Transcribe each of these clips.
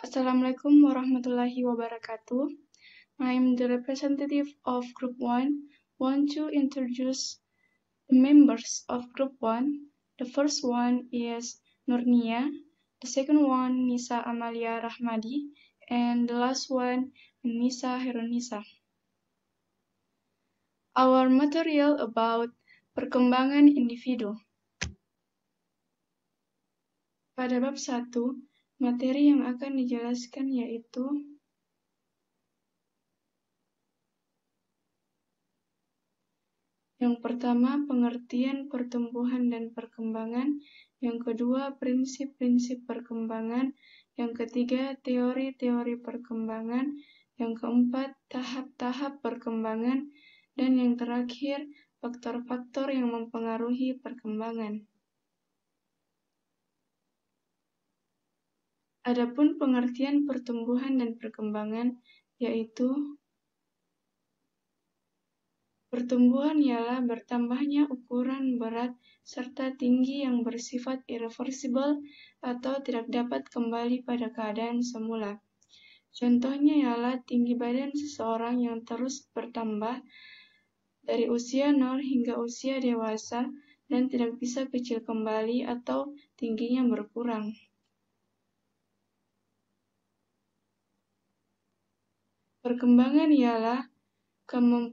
Assalamualaikum warahmatullahi wabarakatuh. I'm the representative of Group 1. Want to introduce the members of Group 1. The first one is Nurnia, the second one Nisa Amalia Rahmadi, and the last one Nisa Herunisa. Our material about perkembangan individu. Pada bab 1, materi yang akan dijelaskan yaitu yang pertama, pengertian pertumbuhan dan perkembangan. Yang kedua, prinsip-prinsip perkembangan. Yang ketiga, teori-teori perkembangan. Yang keempat, tahap-tahap perkembangan. Dan yang terakhir, faktor-faktor yang mempengaruhi perkembangan. Adapun pengertian pertumbuhan dan perkembangan, yaitu pertumbuhan ialah bertambahnya ukuran, berat, serta tinggi yang bersifat irreversibel atau tidak dapat kembali pada keadaan semula. Contohnya ialah tinggi badan seseorang yang terus bertambah dari usia 0 hingga usia dewasa dan tidak bisa kecil kembali atau tingginya berkurang. Perkembangan ialah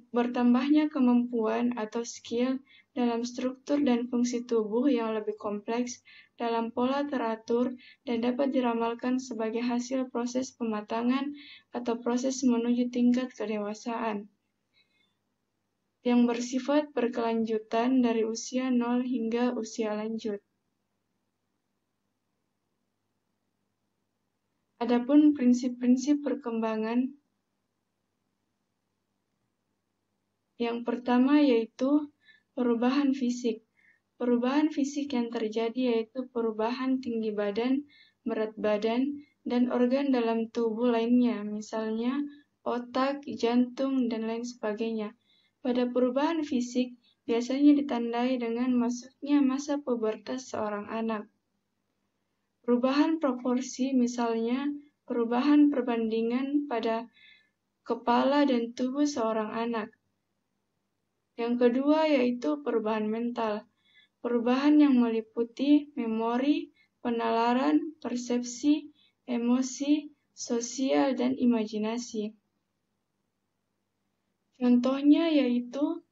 bertambahnya kemampuan atau skill dalam struktur dan fungsi tubuh yang lebih kompleks dalam pola teratur dan dapat diramalkan sebagai hasil proses pematangan atau proses menuju tingkat kedewasaan yang bersifat berkelanjutan dari usia 0 hingga usia lanjut. Adapun prinsip-prinsip perkembangan, yang pertama yaitu perubahan fisik. Perubahan fisik yang terjadi yaitu perubahan tinggi badan, berat badan, dan organ dalam tubuh lainnya, misalnya otak, jantung, dan lain sebagainya. Pada perubahan fisik biasanya ditandai dengan masuknya masa pubertas seorang anak. Perubahan proporsi, misalnya perubahan perbandingan pada kepala dan tubuh seorang anak. Yang kedua yaitu perubahan mental. Perubahan yang meliputi memori, penalaran, persepsi, emosi, sosial, dan imajinasi. Contohnya yaitu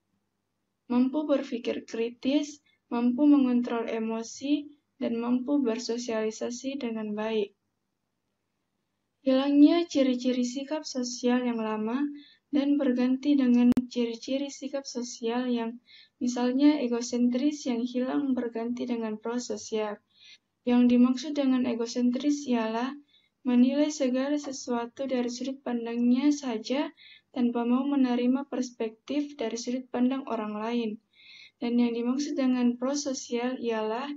mampu berpikir kritis, mampu mengontrol emosi, dan mampu bersosialisasi dengan baik. Hilangnya ciri-ciri sikap sosial yang lama dan berganti dengan ciri-ciri sikap sosial yang misalnya egosentris yang hilang berganti dengan prososial. Yang dimaksud dengan egosentris ialah menilai segala sesuatu dari sudut pandangnya saja tanpa mau menerima perspektif dari sudut pandang orang lain. Dan yang dimaksud dengan prososial ialah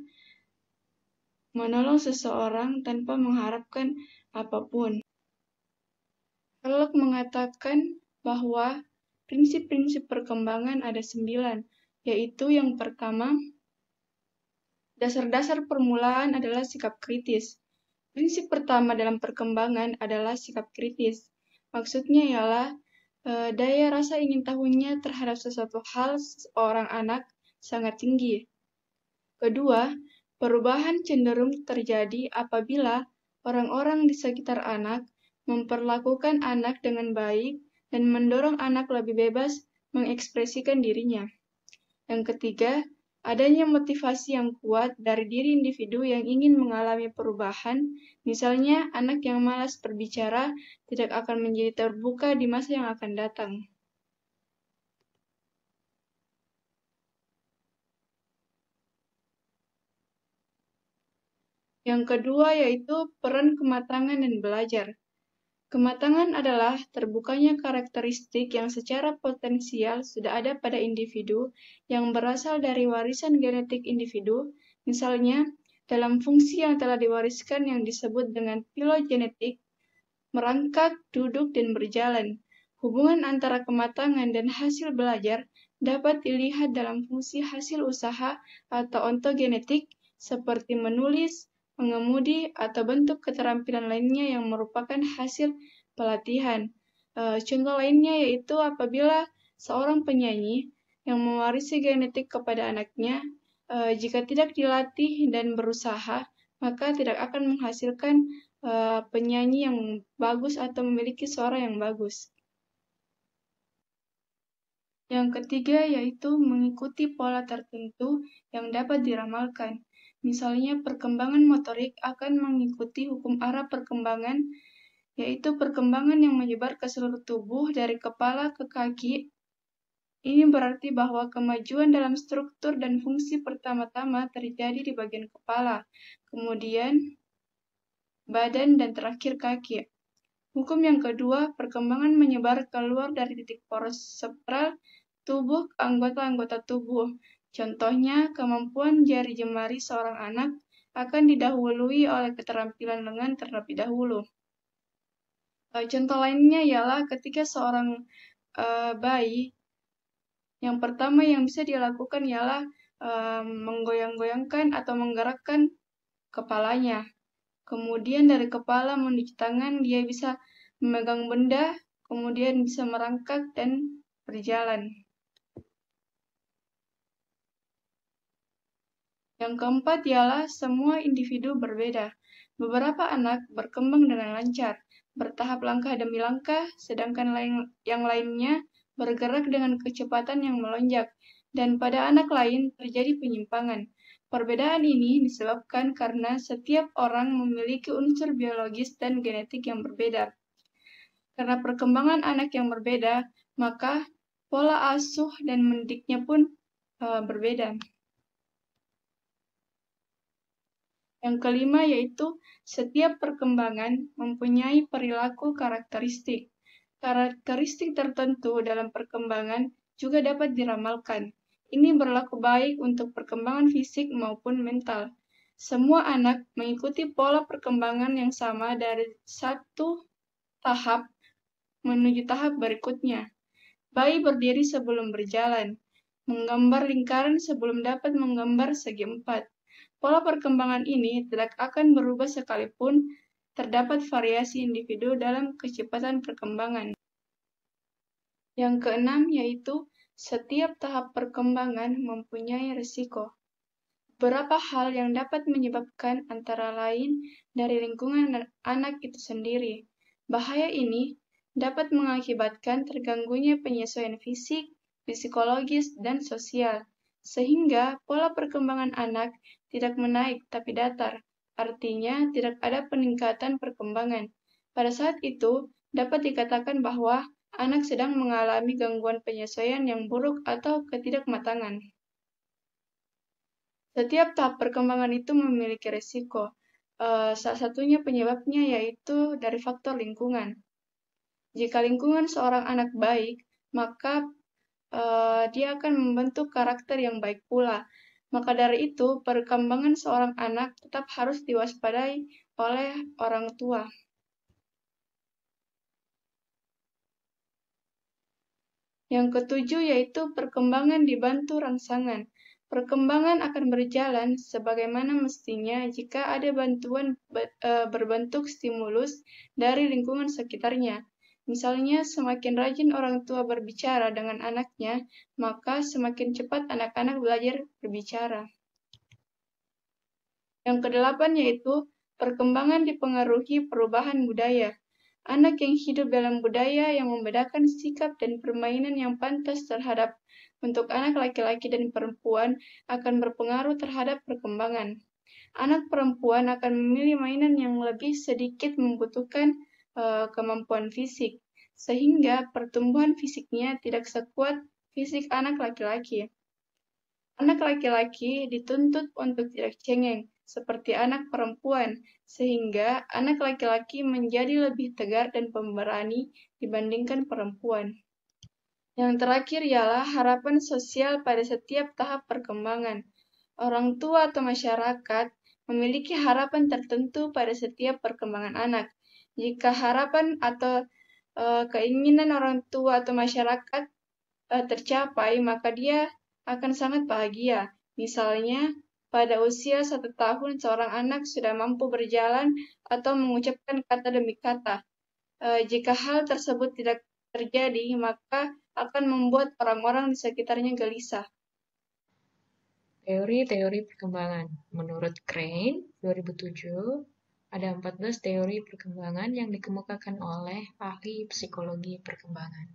menolong seseorang tanpa mengharapkan apapun. Sherlock mengatakan bahwa prinsip-prinsip perkembangan ada 9, yaitu yang pertama, dasar-dasar permulaan adalah sikap kritis. Prinsip pertama dalam perkembangan adalah sikap kritis. Maksudnya ialah daya rasa ingin tahunya terhadap sesuatu hal seorang anak sangat tinggi. Kedua, perubahan cenderung terjadi apabila orang-orang di sekitar anak memperlakukan anak dengan baik dan mendorong anak lebih bebas mengekspresikan dirinya. Yang ketiga, adanya motivasi yang kuat dari diri individu yang ingin mengalami perubahan, misalnya anak yang malas berbicara tidak akan menjadi terbuka di masa yang akan datang. Yang kedua yaitu peran kematangan dan belajar. Kematangan adalah terbukanya karakteristik yang secara potensial sudah ada pada individu yang berasal dari warisan genetik individu, misalnya dalam fungsi yang telah diwariskan yang disebut dengan filogenetik, merangkak, duduk, dan berjalan. Hubungan antara kematangan dan hasil belajar dapat dilihat dalam fungsi hasil usaha atau ontogenetik seperti menulis, mengemudi, atau bentuk keterampilan lainnya yang merupakan hasil pelatihan. Contoh lainnya yaitu apabila seorang penyanyi yang mewarisi genetik kepada anaknya, jika tidak dilatih dan berusaha, maka tidak akan menghasilkan penyanyi yang bagus atau memiliki suara yang bagus. Yang ketiga yaitu mengikuti pola tertentu yang dapat diramalkan. Misalnya perkembangan motorik akan mengikuti hukum arah perkembangan, yaitu perkembangan yang menyebar ke seluruh tubuh dari kepala ke kaki. Ini berarti bahwa kemajuan dalam struktur dan fungsi pertama-tama terjadi di bagian kepala, kemudian badan, dan terakhir kaki. Hukum yang kedua, perkembangan menyebar keluar dari titik poros spral tubuh ke anggota-anggota tubuh. Contohnya, kemampuan jari jemari seorang anak akan didahului oleh keterampilan lengan terlebih dahulu. Contoh lainnya ialah ketika seorang bayi, yang pertama yang bisa dilakukan ialah menggoyang-goyangkan atau menggerakkan kepalanya. Kemudian dari kepala menuju tangan, dia bisa memegang benda, kemudian bisa merangkak dan berjalan. Yang keempat ialah semua individu berbeda. Beberapa anak berkembang dengan lancar, bertahap langkah demi langkah, sedangkan yang lainnya bergerak dengan kecepatan yang melonjak, dan pada anak lain terjadi penyimpangan. Perbedaan ini disebabkan karena setiap orang memiliki unsur biologis dan genetik yang berbeda. Karena perkembangan anak yang berbeda, maka pola asuh dan mendidiknya pun berbeda. Yang kelima yaitu setiap perkembangan mempunyai perilaku karakteristik. Karakteristik tertentu dalam perkembangan juga dapat diramalkan. Ini berlaku baik untuk perkembangan fisik maupun mental. Semua anak mengikuti pola perkembangan yang sama dari satu tahap menuju tahap berikutnya. Bayi berdiri sebelum berjalan, menggambar lingkaran sebelum dapat menggambar segi empat. Pola perkembangan ini tidak akan berubah sekalipun terdapat variasi individu dalam kecepatan perkembangan. Yang keenam yaitu setiap tahap perkembangan mempunyai risiko. Beberapa hal yang dapat menyebabkan antara lain dari lingkungan anak itu sendiri. Bahaya ini dapat mengakibatkan terganggunya penyesuaian fisik, psikologis, dan sosial, sehingga pola perkembangan anak tidak menaik tapi datar, artinya tidak ada peningkatan perkembangan. Pada saat itu, dapat dikatakan bahwa anak sedang mengalami gangguan penyesuaian yang buruk atau ketidakmatangan. Setiap tahap perkembangan itu memiliki risiko. Salah satunya penyebabnya yaitu dari faktor lingkungan. Jika lingkungan seorang anak baik, maka dia akan membentuk karakter yang baik pula. Maka dari itu, perkembangan seorang anak tetap harus diwaspadai oleh orang tua. Yang ketujuh yaitu perkembangan dibantu rangsangan. Perkembangan akan berjalan sebagaimana mestinya jika ada bantuan berbentuk stimulus dari lingkungan sekitarnya. Misalnya, semakin rajin orang tua berbicara dengan anaknya, maka semakin cepat anak-anak belajar berbicara. Yang kedelapan yaitu perkembangan dipengaruhi perubahan budaya. Anak yang hidup dalam budaya yang membedakan sikap dan permainan yang pantas terhadap untuk anak laki-laki dan perempuan akan berpengaruh terhadap perkembangan. Anak perempuan akan memilih mainan yang lebih sedikit membutuhkan kemampuan fisik, sehingga pertumbuhan fisiknya tidak sekuat fisik anak laki-laki. Anak laki-laki dituntut untuk tidak cengeng, seperti anak perempuan, sehingga anak laki-laki menjadi lebih tegar dan pemberani dibandingkan perempuan. Yang terakhir ialah harapan sosial pada setiap tahap perkembangan. Orang tua atau masyarakat memiliki harapan tertentu pada setiap perkembangan anak. Jika harapan atau keinginan orang tua atau masyarakat tercapai, maka dia akan sangat bahagia. Misalnya, Pada usia 1 tahun, seorang anak sudah mampu berjalan atau mengucapkan kata demi kata. Jika hal tersebut tidak terjadi, maka akan membuat orang-orang di sekitarnya gelisah. Teori-teori perkembangan. Menurut Crane, 2007, ada 14 teori perkembangan yang dikemukakan oleh ahli psikologi perkembangan.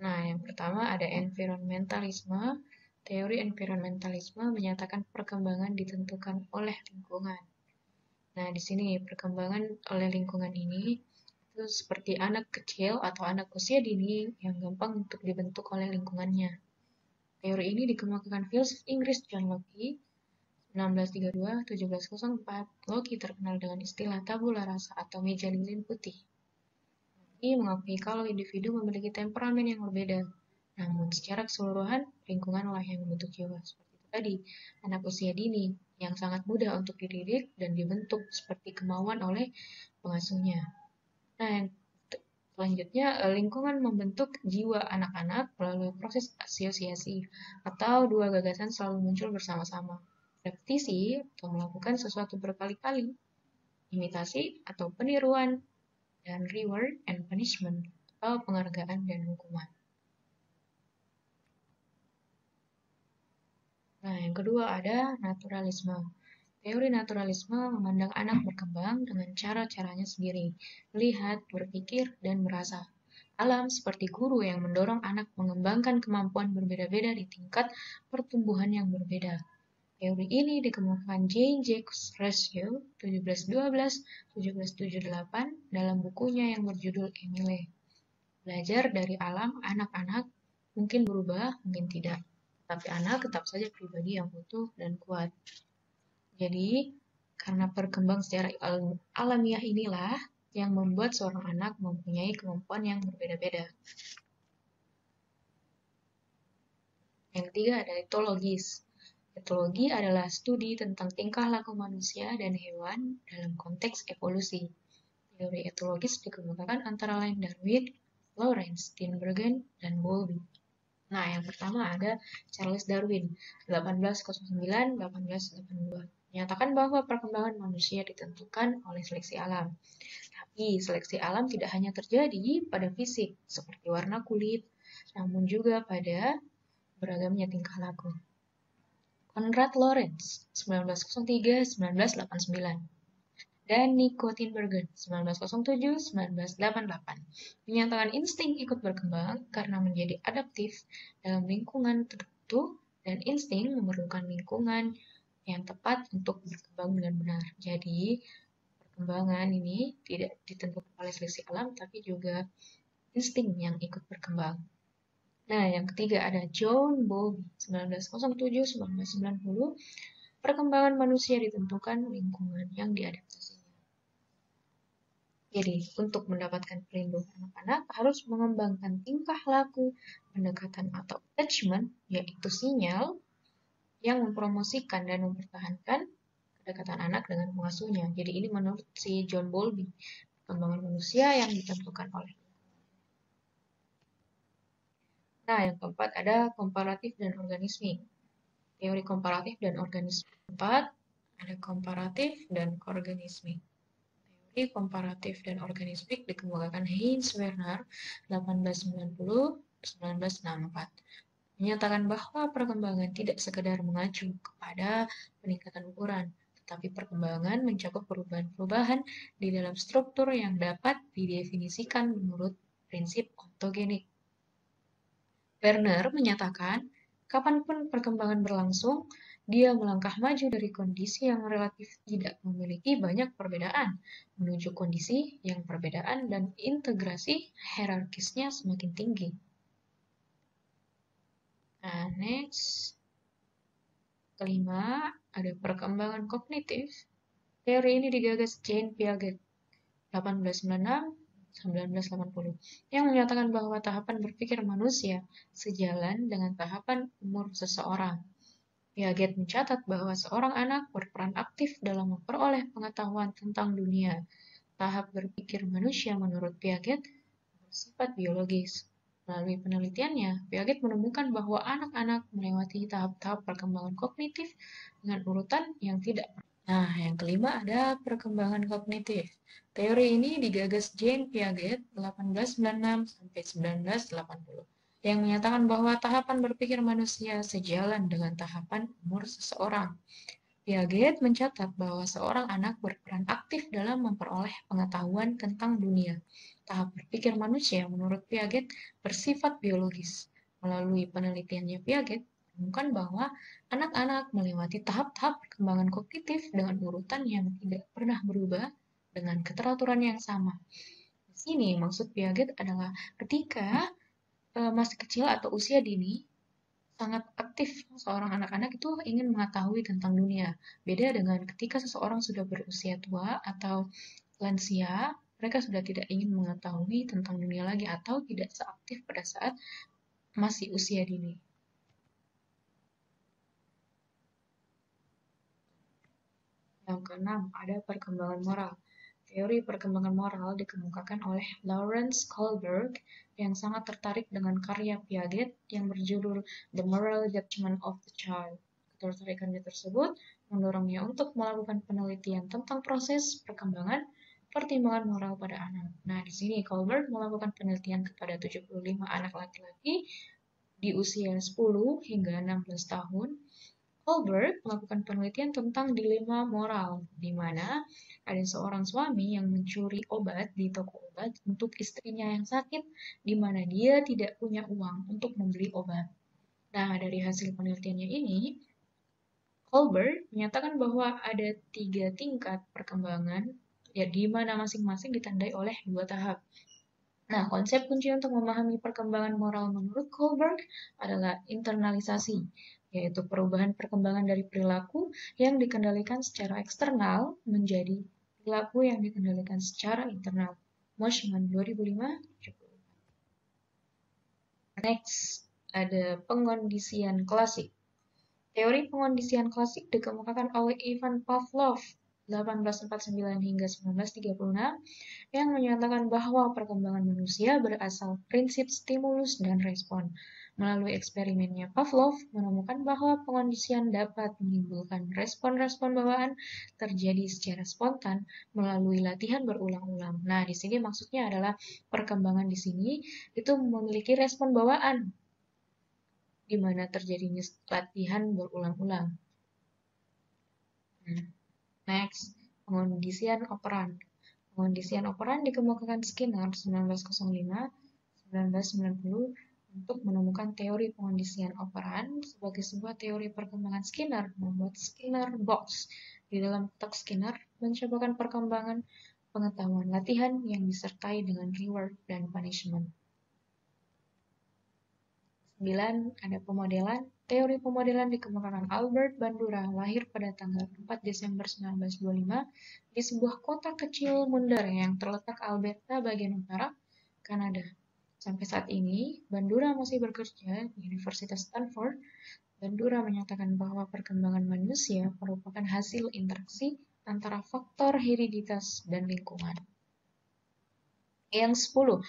Nah, yang pertama ada environmentalisme. Teori environmentalisme menyatakan perkembangan ditentukan oleh lingkungan. Nah, di sini perkembangan oleh lingkungan ini itu seperti anak kecil atau anak usia dini yang gampang untuk dibentuk oleh lingkungannya. Teori ini dikemukakan filsuf Inggris John Locke 1632-1704. Locke terkenal dengan istilah tabula rasa atau meja lilin putih. Locke mengakui kalau individu memiliki temperamen yang berbeda. Namun secara keseluruhan, lingkunganlah yang membentuk jiwa. Seperti itu tadi, anak usia dini yang sangat mudah untuk dididik dan dibentuk seperti kemauan oleh pengasuhnya. Nah, yang selanjutnya, lingkungan membentuk jiwa anak-anak melalui proses asosiasi atau dua gagasan selalu muncul bersama-sama. Repetisi atau melakukan sesuatu berkali-kali, imitasi atau peniruan, dan reward and punishment atau penghargaan dan hukuman. Nah, yang kedua ada naturalisme. Teori naturalisme memandang anak berkembang dengan cara-caranya sendiri, melihat, berpikir, dan merasa. Alam seperti guru yang mendorong anak mengembangkan kemampuan berbeda-beda di tingkat pertumbuhan yang berbeda. Teori ini dikemukakan J. Jacques Ratio 1712-1778 dalam bukunya yang berjudul Emile. Belajar dari alam, anak-anak mungkin berubah, mungkin tidak. Tapi anak tetap saja pribadi yang utuh dan kuat. Jadi, karena perkembang secara alamiah inilah yang membuat seorang anak mempunyai kemampuan yang berbeda-beda. Yang ketiga ada etologis. Etologi adalah studi tentang tingkah laku manusia dan hewan dalam konteks evolusi. Teori etologis dikemukakan antara lain Darwin, Lawrence, Tinbergen, dan Bowlby. Nah, yang pertama ada Charles Darwin, 1809-1882. Menyatakan bahwa perkembangan manusia ditentukan oleh seleksi alam. Tapi seleksi alam tidak hanya terjadi pada fisik, seperti warna kulit, namun juga pada beragamnya tingkah laku. Konrad Lorenz, 1903-1989. Dan Nico Tinbergen, 1907-1988, menyatakan insting ikut berkembang karena menjadi adaptif dalam lingkungan tertentu dan insting memerlukan lingkungan yang tepat untuk berkembang dengan benar. Jadi, perkembangan ini tidak ditentukan oleh seleksi alam, tapi juga insting yang ikut berkembang. Nah, yang ketiga ada John Bowlby, 1907-1990, perkembangan manusia ditentukan lingkungan yang diadaptasinya. Jadi, untuk mendapatkan perlindungan anak-anak harus mengembangkan tingkah laku, pendekatan atau attachment, yaitu sinyal yang mempromosikan dan mempertahankan kedekatan anak dengan pengasuhnya. Jadi ini menurut si John Bowlby, perkembangan manusia yang ditentukan oleh. Nah, yang keempat ada komparatif dan organismik. Teori komparatif dan organismik. Keempat, ada komparatif dan organismik. Teori komparatif dan organismik dikemukakan Heinz Werner 1890-1964. Menyatakan bahwa perkembangan tidak sekedar mengacu kepada peningkatan ukuran, tetapi perkembangan mencakup perubahan-perubahan di dalam struktur yang dapat didefinisikan menurut prinsip ontogenik. Werner menyatakan, kapanpun perkembangan berlangsung, dia melangkah maju dari kondisi yang relatif tidak memiliki banyak perbedaan menuju kondisi yang perbedaan dan integrasi hierarkisnya semakin tinggi. Nah, next. Kelima, ada perkembangan kognitif. Teori ini digagas Jean Piaget 1896-1980 yang menyatakan bahwa tahapan berpikir manusia sejalan dengan tahapan umur seseorang. Piaget mencatat bahwa seorang anak berperan aktif dalam memperoleh pengetahuan tentang dunia. Tahap berpikir manusia menurut Piaget bersifat biologis. Melalui penelitiannya, Piaget menemukan bahwa anak-anak melewati tahap-tahap perkembangan kognitif dengan urutan yang tidak. Nah, yang kelima ada perkembangan kognitif. Teori ini digagas Jean Piaget 1896 sampai 1980 yang menyatakan bahwa tahapan berpikir manusia sejalan dengan tahapan umur seseorang. Piaget mencatat bahwa seorang anak berperan aktif dalam memperoleh pengetahuan tentang dunia. Tahap berpikir manusia, menurut Piaget, bersifat biologis. Melalui penelitiannya Piaget, menemukan bahwa anak-anak melewati tahap-tahap perkembangan kognitif dengan urutan yang tidak pernah berubah dengan keteraturan yang sama. Di sini maksud Piaget adalah ketika masih kecil atau usia dini, sangat aktif seorang anak-anak itu ingin mengetahui tentang dunia. Beda dengan ketika seseorang sudah berusia tua atau lansia, mereka sudah tidak ingin mengetahui tentang dunia lagi atau tidak seaktif pada saat masih usia dini. Yang keenam, ada perkembangan moral. Teori perkembangan moral dikemukakan oleh Lawrence Kohlberg yang sangat tertarik dengan karya Piaget yang berjudul The Moral Judgment of the Child. Ketertarikannya tersebut mendorongnya untuk melakukan penelitian tentang proses perkembangan pertimbangan moral pada anak. Nah, di sini Kohlberg melakukan penelitian kepada 75 anak laki-laki di usia 10 hingga 16 tahun. Kohlberg melakukan penelitian tentang dilema moral, di mana ada seorang suami yang mencuri obat di toko obat untuk istrinya yang sakit, di mana dia tidak punya uang untuk membeli obat. Nah, dari hasil penelitiannya ini, Kohlberg menyatakan bahwa ada 3 tingkat perkembangan, ya di mana masing-masing ditandai oleh 2 tahap. Nah, konsep kunci untuk memahami perkembangan moral menurut Kohlberg adalah internalisasi, yaitu perubahan perkembangan dari perilaku yang dikendalikan secara eksternal menjadi perilaku yang dikendalikan secara internal. Moshman 2005. Next, ada pengondisian klasik. Teori pengondisian klasik dikemukakan oleh Ivan Pavlov 1849 hingga 1936 yang menyatakan bahwa perkembangan manusia berasal prinsip stimulus dan respon. Melalui eksperimennya, Pavlov menemukan bahwa pengondisian dapat menimbulkan respon-respon bawaan terjadi secara spontan melalui latihan berulang-ulang. Nah, di sini maksudnya adalah perkembangan di sini itu memiliki respon bawaan di mana terjadinya latihan berulang-ulang. Next, pengondisian operan. Pengondisian operan dikemukakan Skinner 1905-1990 untuk menemukan teori pengondisian operan sebagai sebuah teori perkembangan Skinner, membuat Skinner box. Di dalam kotak Skinner mencobakan perkembangan pengetahuan latihan yang disertai dengan reward dan punishment. 9. Ada pemodelan. Teori pemodelan dikemukakan Albert Bandura, lahir pada tanggal 4 Desember 1925 di sebuah kota kecil Mundar yang terletak Alberta bagian utara, Kanada. Sampai saat ini, Bandura masih bekerja di Universitas Stanford. Bandura menyatakan bahwa perkembangan manusia merupakan hasil interaksi antara faktor hereditas dan lingkungan. Yang 10.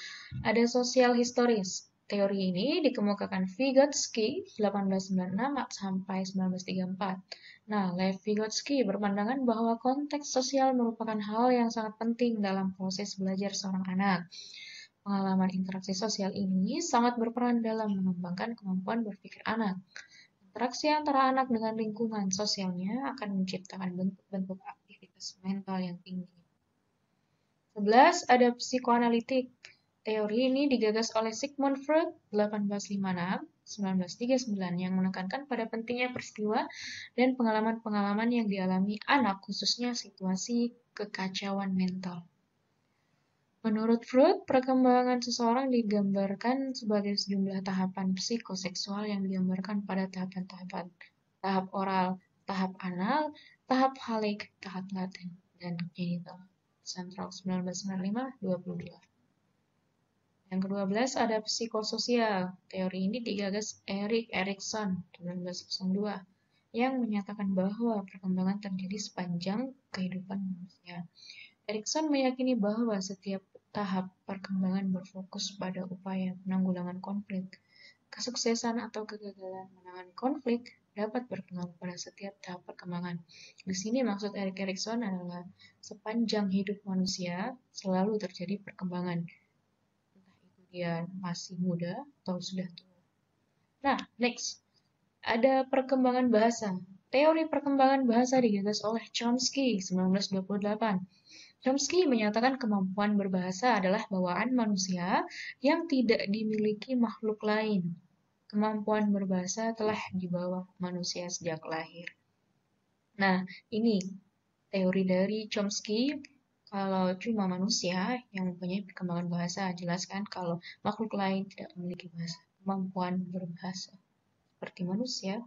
Ada sosial historis. Teori ini dikemukakan Vygotsky 1896 sampai 1934. Nah, Lev Vygotsky berpandangan bahwa konteks sosial merupakan hal yang sangat penting dalam proses belajar seorang anak. Pengalaman interaksi sosial ini sangat berperan dalam mengembangkan kemampuan berpikir anak. Interaksi antara anak dengan lingkungan sosialnya akan menciptakan bentuk-bentuk aktivitas mental yang tinggi. 11. Ada psikoanalitik. Teori ini digagas oleh Sigmund Freud 1856-1939 yang menekankan pada pentingnya peristiwa dan pengalaman-pengalaman yang dialami anak, khususnya situasi kekacauan mental. Menurut Freud, perkembangan seseorang digambarkan sebagai sejumlah tahapan psikoseksual yang digambarkan pada tahapan-tahapan: tahap oral, tahap anal, tahap halik, tahap laten, dan genital. Central 1995-22. Yang ke-12 ada psikososial. Teori ini digagas Erik Erikson 1902 yang menyatakan bahwa perkembangan terjadi sepanjang kehidupan manusia. Erikson meyakini bahwa setiap tahap perkembangan berfokus pada upaya penanggulangan konflik. Kesuksesan atau kegagalan menangani konflik dapat berpengaruh pada setiap tahap perkembangan. Di sini maksud Erik Erikson adalah sepanjang hidup manusia selalu terjadi perkembangan. Entah itu dia masih muda atau sudah tua. Nah, next. Ada perkembangan bahasa. Teori perkembangan bahasa digagas oleh Chomsky 1928. Chomsky menyatakan kemampuan berbahasa adalah bawaan manusia yang tidak dimiliki makhluk lain. Kemampuan berbahasa telah dibawa manusia sejak lahir. Nah, ini teori dari Chomsky. Kalau cuma manusia yang mempunyai perkembangan bahasa, jelaskan kalau makhluk lain tidak memiliki bahasa, kemampuan berbahasa seperti manusia.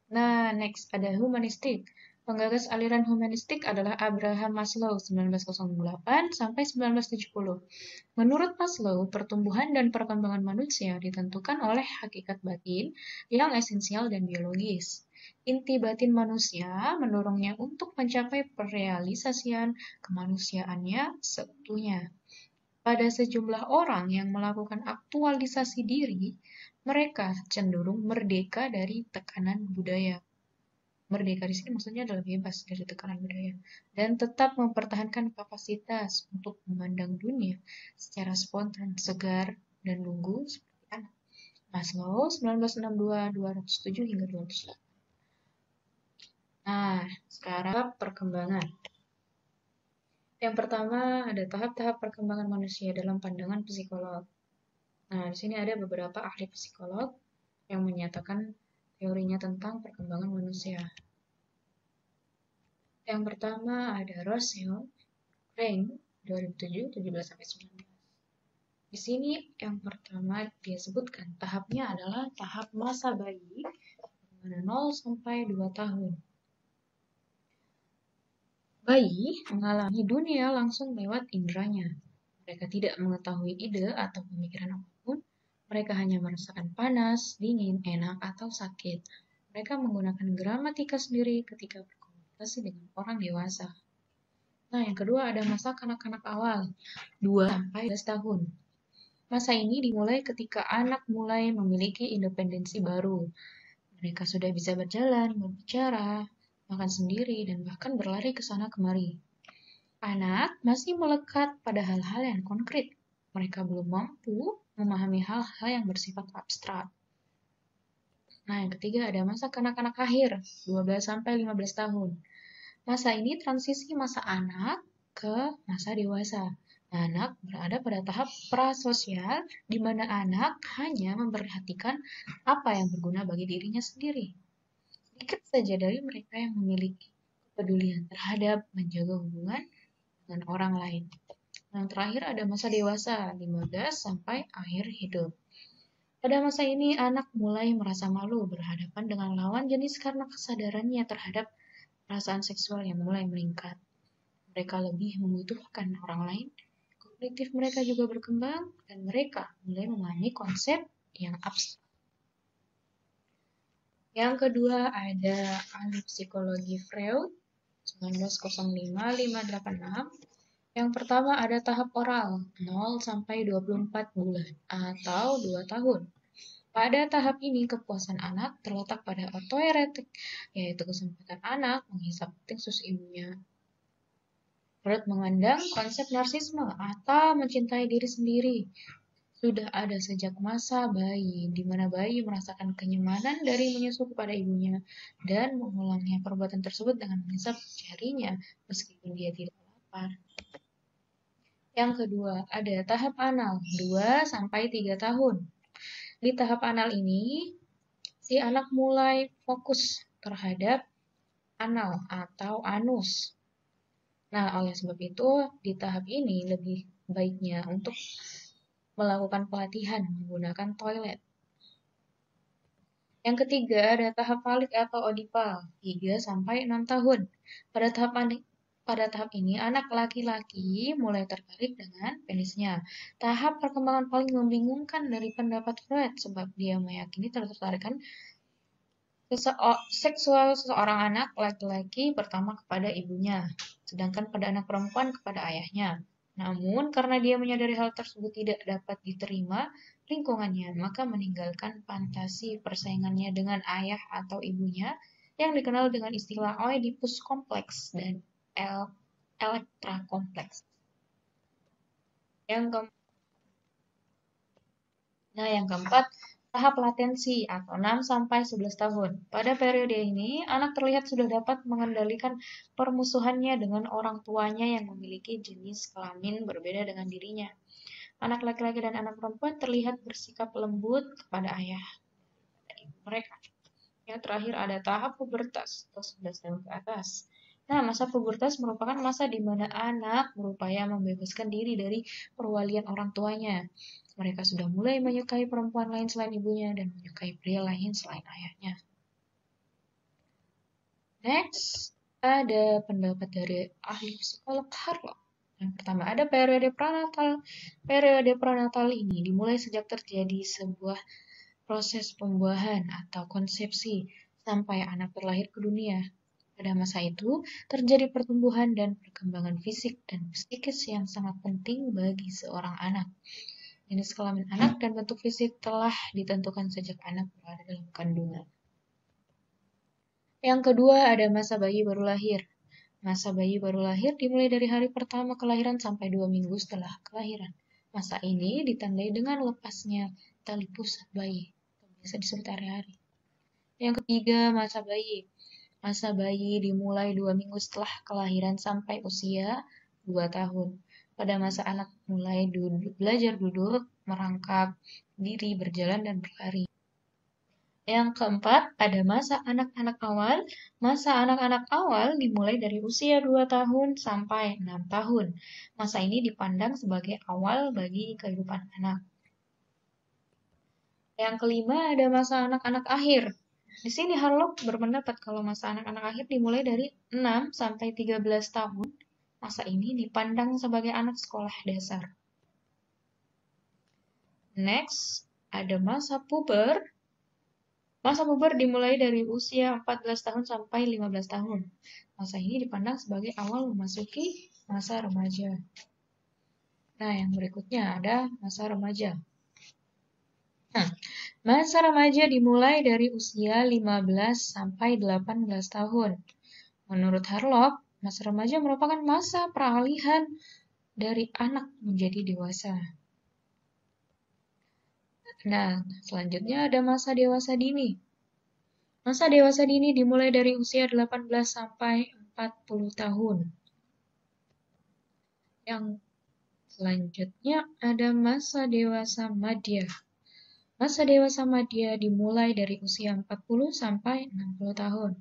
Nah, next ada humanistik. Penggagas aliran humanistik adalah Abraham Maslow 1908 sampai 1970. Menurut Maslow, pertumbuhan dan perkembangan manusia ditentukan oleh hakikat batin yang esensial dan biologis. Inti batin manusia mendorongnya untuk mencapai perealisasian kemanusiaannya seutuhnya. Pada sejumlah orang yang melakukan aktualisasi diri, mereka cenderung merdeka dari tekanan budaya. Merdeka di sini maksudnya adalah bebas dari tekanan budaya dan tetap mempertahankan kapasitas untuk memandang dunia secara spontan, segar, dan lugu seperti anak. Maslow 1962, 207 hingga 208. Nah, sekarang perkembangan. Yang pertama ada tahap-tahap perkembangan manusia dalam pandangan psikolog. Nah, di sini ada beberapa ahli psikolog yang menyatakan teorinya tentang perkembangan manusia. Yang pertama ada Russell, Rank, 2007, 17-19. Di sini yang pertama dia sebutkan tahapnya adalah tahap masa bayi, dari 0 sampai 2 tahun. Bayi mengalami dunia langsung lewat indranya. Mereka tidak mengetahui ide atau pemikiran apapun. Mereka hanya merasakan panas, dingin, enak, atau sakit. Mereka menggunakan gramatika sendiri ketika berkomunikasi dengan orang dewasa. Nah, yang kedua ada masa kanak-kanak awal, 2-11 tahun. Masa ini dimulai ketika anak mulai memiliki independensi baru. Mereka sudah bisa berjalan, berbicara, makan sendiri, dan bahkan berlari ke sana kemari. Anak masih melekat pada hal-hal yang konkret. Mereka belum mampu memahami hal-hal yang bersifat abstrak. Nah, yang ketiga ada masa kanak-kanak akhir, 12-15 tahun. Masa ini transisi masa anak ke masa dewasa. Anak berada pada tahap prasosial, di mana anak hanya memperhatikan apa yang berguna bagi dirinya sendiri. Sedikit saja dari mereka yang memiliki kepedulian terhadap menjaga hubungan dengan orang lain. Yang terakhir ada masa dewasa, 15 sampai akhir hidup. Pada masa ini, anak mulai merasa malu berhadapan dengan lawan jenis karena kesadarannya terhadap perasaan seksual yang mulai meningkat. Mereka lebih membutuhkan orang lain, kognitif mereka juga berkembang, dan mereka mulai memahami konsep yang abstrak. Yang kedua ada ahli psikologi Freud, 1905-586. Yang pertama ada tahap oral, 0 sampai 24 bulan atau 2 tahun. Pada tahap ini, kepuasan anak terletak pada autoeretik, yaitu kesempatan anak menghisap puting susu ibunya. Freud mengandang konsep narsisme atau mencintai diri sendiri. Sudah ada sejak masa bayi, di mana bayi merasakan kenyamanan dari menyusu kepada ibunya dan mengulangnya perbuatan tersebut dengan menghisap jarinya meskipun dia tidak lapar. Yang kedua, ada tahap anal, 2-3 tahun. Di tahap anal ini, si anak mulai fokus terhadap anal atau anus. Nah, oleh sebab itu, di tahap ini lebih baiknya untuk melakukan pelatihan menggunakan toilet. Yang ketiga, ada tahap falik atau odipal, 3-6 tahun. Pada tahap ini, anak laki-laki mulai tertarik dengan penisnya. Tahap perkembangan paling membingungkan dari pendapat Freud, sebab dia meyakini ketertarikan seksual seseorang anak laki-laki pertama kepada ibunya, sedangkan pada anak perempuan kepada ayahnya. Namun, karena dia menyadari hal tersebut tidak dapat diterima lingkungannya, maka meninggalkan fantasi persaingannya dengan ayah atau ibunya yang dikenal dengan istilah Oedipus kompleks dan Elektra kompleks. Yang keempat, tahap latensi atau 6-11 tahun. Pada periode ini, anak terlihat sudah dapat mengendalikan permusuhannya dengan orang tuanya yang memiliki jenis kelamin berbeda dengan dirinya. Anak laki-laki dan anak perempuan terlihat bersikap lembut kepada ayah mereka. Yang terakhir ada tahap pubertas atau 11 tahun ke atas. Nah, masa pubertas merupakan masa di mana anak berupaya membebaskan diri dari perwalian orang tuanya. Mereka sudah mulai menyukai perempuan lain selain ibunya dan menyukai pria lain selain ayahnya. Next, ada pendapat dari ahli psikolog Harlow. Yang pertama, ada periode prenatal. Periode prenatal ini dimulai sejak terjadi sebuah proses pembuahan atau konsepsi sampai anak terlahir ke dunia. Pada masa itu, terjadi pertumbuhan dan perkembangan fisik dan psikis yang sangat penting bagi seorang anak. Jenis kelamin anak dan bentuk fisik telah ditentukan sejak anak berada dalam kandungan. Yang kedua, ada masa bayi baru lahir. Masa bayi baru lahir dimulai dari hari pertama kelahiran sampai 2 minggu setelah kelahiran. Masa ini ditandai dengan lepasnya tali pusat bayi, biasa disebut hari-hari. Yang ketiga, masa bayi. Masa bayi dimulai 2 minggu setelah kelahiran sampai usia 2 tahun. Pada masa anak mulai belajar duduk, merangkak diri, berjalan, dan berlari. Yang keempat, ada masa anak-anak awal. Masa anak-anak awal dimulai dari usia 2 tahun sampai 6 tahun. Masa ini dipandang sebagai awal bagi kehidupan anak. Yang kelima, ada masa anak-anak akhir. Di sini Harlow berpendapat kalau masa anak-anak akhir dimulai dari 6 sampai 13 tahun. Masa ini dipandang sebagai anak sekolah dasar. Next, ada masa puber. Masa puber dimulai dari usia 14 tahun sampai 15 tahun. Masa ini dipandang sebagai awal memasuki masa remaja. Nah, yang berikutnya ada masa remaja. Masa remaja dimulai dari usia 15 sampai 18 tahun. Menurut Harlow, masa remaja merupakan masa peralihan dari anak menjadi dewasa. Nah, selanjutnya ada masa dewasa dini. Masa dewasa dini dimulai dari usia 18 sampai 40 tahun. Yang selanjutnya ada masa dewasa madya. Masa dewasa madya dimulai dari usia 40 sampai 60 tahun.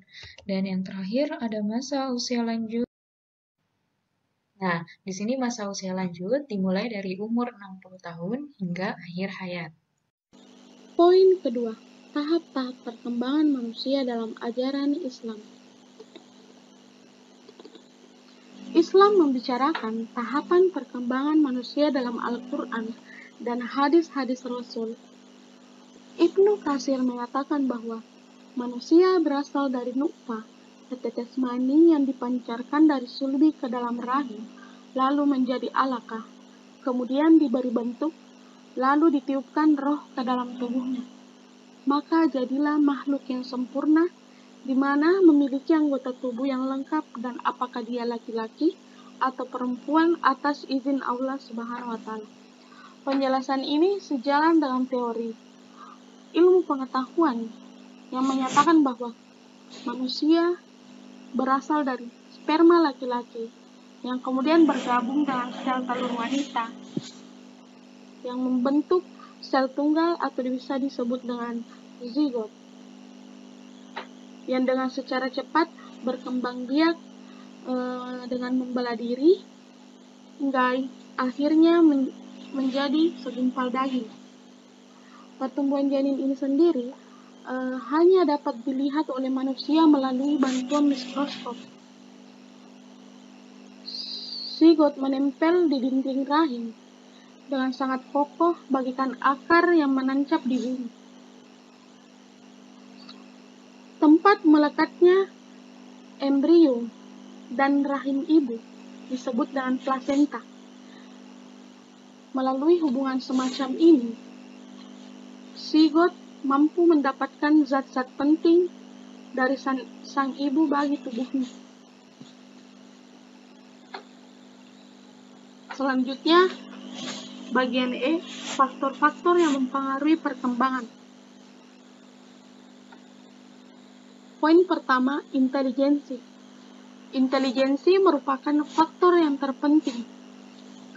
Dan yang terakhir ada masa usia lanjut. Nah, di sini masa usia lanjut dimulai dari umur 60 tahun hingga akhir hayat. Poin kedua, tahap-tahap perkembangan manusia dalam ajaran Islam. Islam membicarakan tahapan perkembangan manusia dalam Al-Quran dan hadis-hadis Rasul. Ibnu Katsir mengatakan bahwa manusia berasal dari nutfah, setetes mani yang dipancarkan dari sulbi ke dalam rahim, lalu menjadi alaqah, kemudian diberi bentuk, lalu ditiupkan roh ke dalam tubuhnya. Maka jadilah makhluk yang sempurna, di mana memiliki anggota tubuh yang lengkap dan apakah dia laki-laki atau perempuan atas izin Allah Subhanahu wa Ta'ala. Penjelasan ini sejalan dengan teori ilmu pengetahuan yang menyatakan bahwa manusia berasal dari sperma laki-laki yang kemudian bergabung dengan sel telur wanita yang membentuk sel tunggal atau bisa disebut dengan zigot yang dengan secara cepat berkembang biak dengan membelah diri hingga akhirnya menjadi segumpal daging. Pertumbuhan janin ini sendiri hanya dapat dilihat oleh manusia melalui bantuan mikroskop. Zigot menempel di dinding rahim dengan sangat kokoh bagaikan akar yang menancap di bumi. Tempat melekatnya embrio dan rahim ibu disebut dengan plasenta. Melalui hubungan semacam ini, zigot mampu mendapatkan zat-zat penting dari sang ibu bagi tubuhnya. Selanjutnya, bagian E, faktor-faktor yang mempengaruhi perkembangan. Poin pertama, intelijensi. Intelijensi merupakan faktor yang terpenting.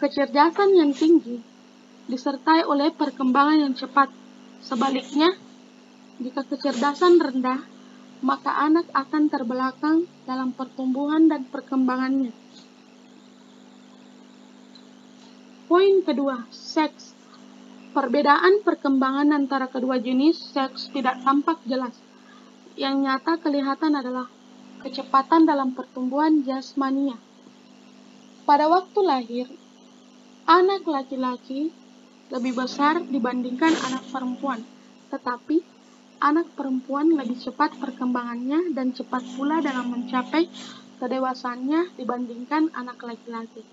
Kecerdasan yang tinggi disertai oleh perkembangan yang cepat. Sebaliknya, jika kecerdasan rendah, maka anak akan terbelakang dalam pertumbuhan dan perkembangannya. Poin kedua, seks. Perbedaan perkembangan antara kedua jenis seks tidak tampak jelas. Yang nyata kelihatan adalah kecepatan dalam pertumbuhan jasmania. Pada waktu lahir, anak laki-laki lebih besar dibandingkan anak perempuan, tetapi anak perempuan lebih cepat perkembangannya dan cepat pula dalam mencapai kedewasaannya dibandingkan anak laki-laki.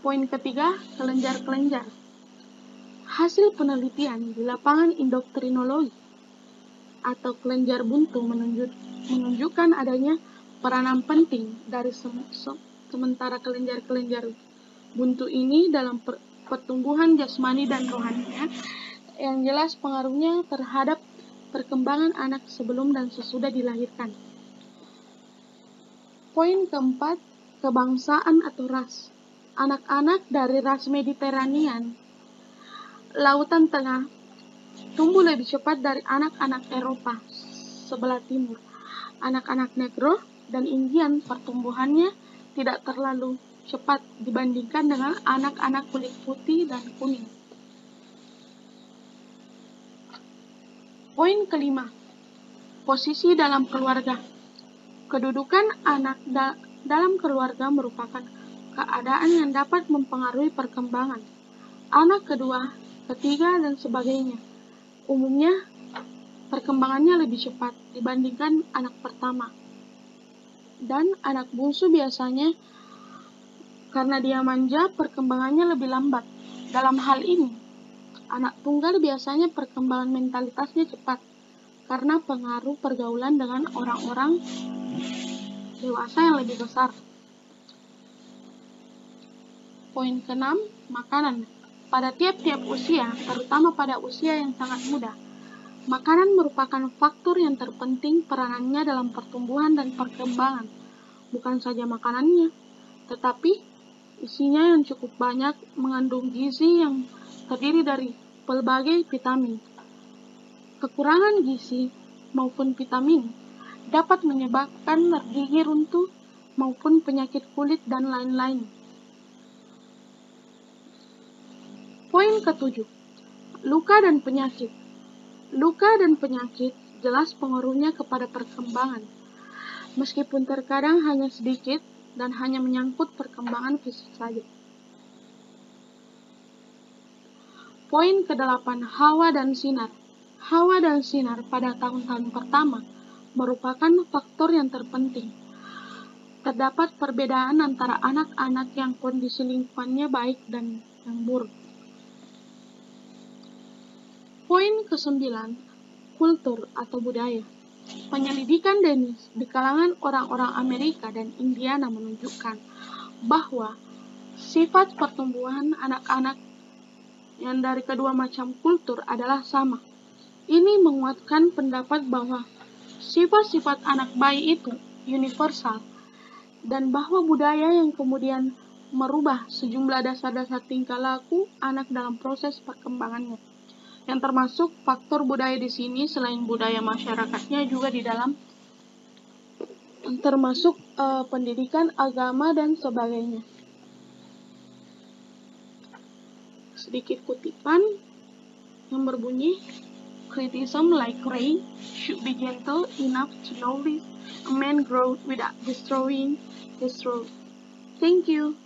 Poin ketiga, kelenjar-kelenjar. Hasil penelitian di lapangan indoktrinologi atau kelenjar buntu menunjukkan adanya peranan penting dari sementara kelenjar-kelenjar buntu ini dalam pertumbuhan jasmani dan rohaninya, yang jelas pengaruhnya terhadap perkembangan anak sebelum dan sesudah dilahirkan. Poin keempat, kebangsaan atau ras. Anak-anak dari ras Mediterranean, Lautan Tengah, tumbuh lebih cepat dari anak-anak Eropa sebelah timur. Anak-anak Negro dan Indian pertumbuhannya tidak terlalu cepat dibandingkan dengan anak-anak kulit putih dan kuning. Poin kelima, posisi dalam keluarga. Kedudukan anak dalam keluarga merupakan keadaan yang dapat mempengaruhi perkembangan anak kedua, ketiga, dan sebagainya. Umumnya, perkembangannya lebih cepat dibandingkan anak pertama. Dan anak bungsu biasanya, karena dia manja, perkembangannya lebih lambat. Dalam hal ini, anak tunggal biasanya perkembangan mentalitasnya cepat, karena pengaruh pergaulan dengan orang-orang dewasa yang lebih besar. Poin keenam, makanan. Pada tiap-tiap usia, terutama pada usia yang sangat muda, makanan merupakan faktor yang terpenting peranannya dalam pertumbuhan dan perkembangan. Bukan saja makanannya, tetapi isinya yang cukup banyak mengandung gizi yang terdiri dari pelbagai vitamin. Kekurangan gizi maupun vitamin dapat menyebabkan gigi runtuh maupun penyakit kulit dan lain-lain. Poin ketujuh, luka dan penyakit. Luka dan penyakit jelas pengaruhnya kepada perkembangan, meskipun terkadang hanya sedikit dan hanya menyangkut perkembangan fisik saja. Poin ke-8, hawa dan sinar. Hawa dan sinar pada tahun-tahun pertama merupakan faktor yang terpenting. Terdapat perbedaan antara anak-anak yang kondisi lingkungannya baik dan yang buruk. Poin ke-9, kultur atau budaya. Penyelidikan Dennis di kalangan orang-orang Amerika dan Indiana menunjukkan bahwa sifat pertumbuhan anak-anak yang dari kedua macam kultur adalah sama. Ini menguatkan pendapat bahwa sifat-sifat anak bayi itu universal dan bahwa budaya yang kemudian merubah sejumlah dasar-dasar tingkah laku anak dalam proses perkembangannya. Yang termasuk faktor budaya di sini selain budaya masyarakatnya juga di dalam termasuk pendidikan, agama, dan sebagainya. Sedikit kutipan yang berbunyi, criticism like rain should be gentle enough to notice a man grow without destroying his roots. Thank you.